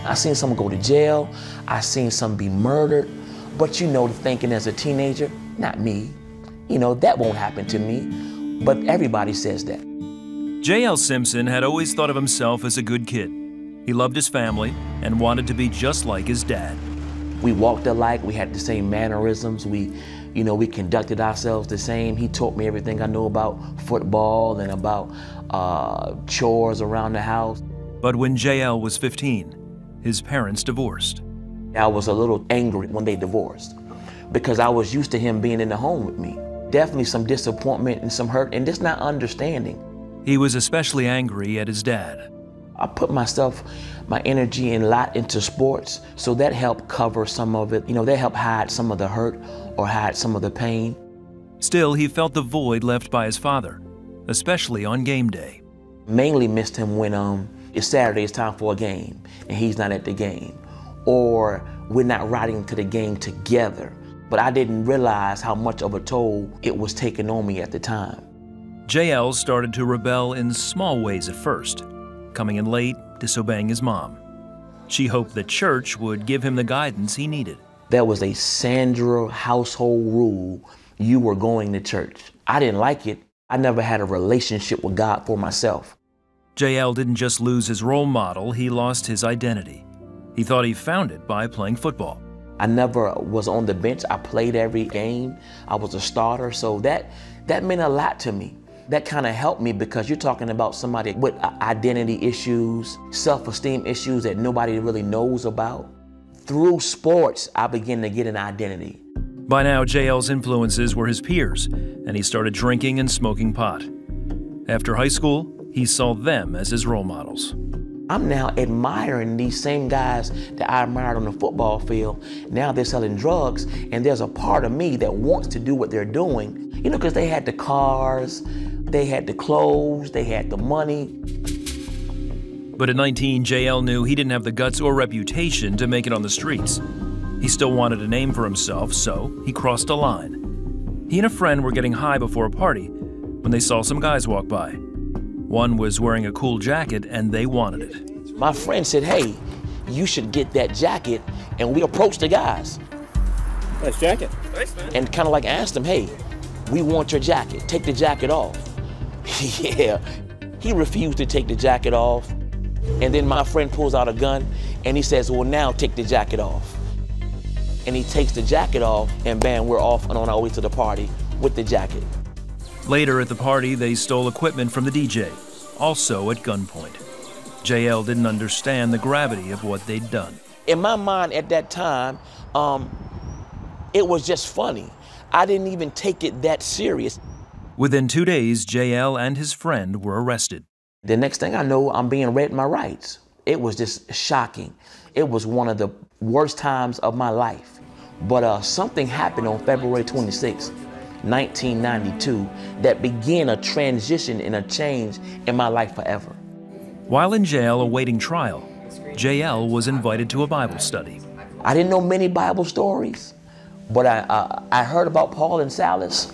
I seen some go to jail. I seen some be murdered. But you know, thinking as a teenager, not me. You know, that won't happen to me. But everybody says that. J.L. Simpson had always thought of himself as a good kid. He loved his family and wanted to be just like his dad. We walked alike, we had the same mannerisms, we conducted ourselves the same. He taught me everything I know about football and about chores around the house. But when J.L. was 15, his parents divorced. I was a little angry when they divorced because I was used to him being in the home with me. Definitely some disappointment and some hurt and just not understanding. He was especially angry at his dad. I put my energy and lot into sports, so that helped cover some of it. You know, that helped hide some of the hurt or hide some of the pain. Still, he felt the void left by his father, especially on game day. Mainly missed him when it's Saturday, it's time for a game, and he's not at the game. Or we're not riding to the game together. But I didn't realize how much of a toll it was taking on me at the time. J.L. started to rebel in small ways at first, coming in late, disobeying his mom. She hoped that church would give him the guidance he needed. There was a Sandra household rule: you were going to church. I didn't like it. I never had a relationship with God for myself. J.L. didn't just lose his role model, he lost his identity. He thought he found it by playing football. I never was on the bench. I played every game. I was a starter, so that meant a lot to me. That kind of helped me because you're talking about somebody with identity issues, self-esteem issues that nobody really knows about. Through sports, I began to get an identity. By now, J.L.'s influences were his peers, and he started drinking and smoking pot. After high school, he saw them as his role models. I'm now admiring these same guys that I admired on the football field. Now they're selling drugs, and there's a part of me that wants to do what they're doing. You know, because they had the cars, they had the clothes, they had the money. But at 19, J.L. knew he didn't have the guts or reputation to make it on the streets. He still wanted a name for himself, so he crossed a line. He and a friend were getting high before a party when they saw some guys walk by. One was wearing a cool jacket, and they wanted it. My friend said, hey, you should get that jacket, and we approached the guys. Nice jacket. Thanks, man. And kind of like asked them, hey, we want your jacket. Take the jacket off. Yeah, he refused to take the jacket off. And then my friend pulls out a gun, and he says, well, now take the jacket off. And he takes the jacket off, and bam, we're off and on our way to the party with the jacket. Later at the party, they stole equipment from the DJ, also at gunpoint. J.L. didn't understand the gravity of what they'd done. In my mind at that time, it was just funny. I didn't even take it that serious. Within 2 days, J.L. and his friend were arrested. The next thing I know, I'm being read my rights. It was just shocking. It was one of the worst times of my life. But something happened on February 26, 1992, that began a transition and a change in my life forever. While in jail awaiting trial, J.L. was invited to a Bible study. I didn't know many Bible stories, but I heard about Paul and Silas,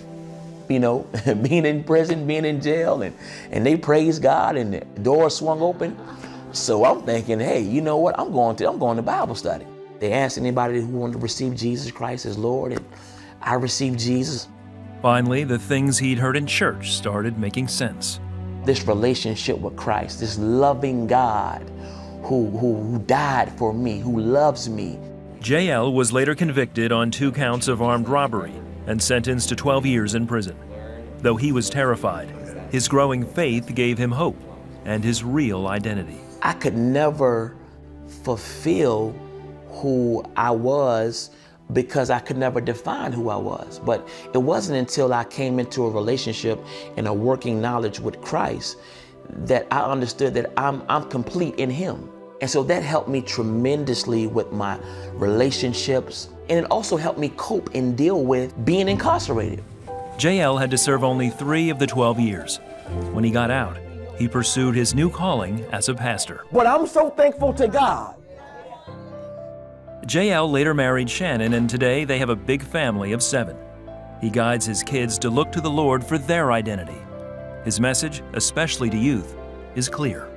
you know, being in prison, being in jail, and they praised God and the doors swung open. So I'm thinking, hey, you know what? I'm going to Bible study. They asked anybody who wanted to receive Jesus Christ as Lord, and I received Jesus. Finally, the things he'd heard in church started making sense. This relationship with Christ, this loving God who died for me, who loves me. J.L. was later convicted on 2 counts of armed robbery and sentenced to 12 years in prison. Though he was terrified, his growing faith gave him hope and his real identity. I could never fulfill who I was because I could never define who I was. But it wasn't until I came into a relationship and a working knowledge with Christ that I understood that I'm complete in Him. And so that helped me tremendously with my relationships, and it also helped me cope and deal with being incarcerated. J.L. had to serve only 3 of the 12 years. When he got out, he pursued his new calling as a pastor. But I'm so thankful to God. J.L. later married Shannon, and today they have a big family of 7. He guides his kids to look to the Lord for their identity. His message, especially to youth, is clear.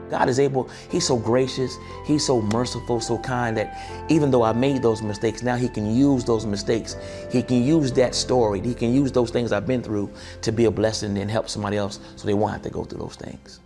God is able, he's so gracious, he's so merciful, so kind that even though I made those mistakes, now he can use those mistakes. He can use that story. He can use those things I've been through to be a blessing and help somebody else so they won't have to go through those things.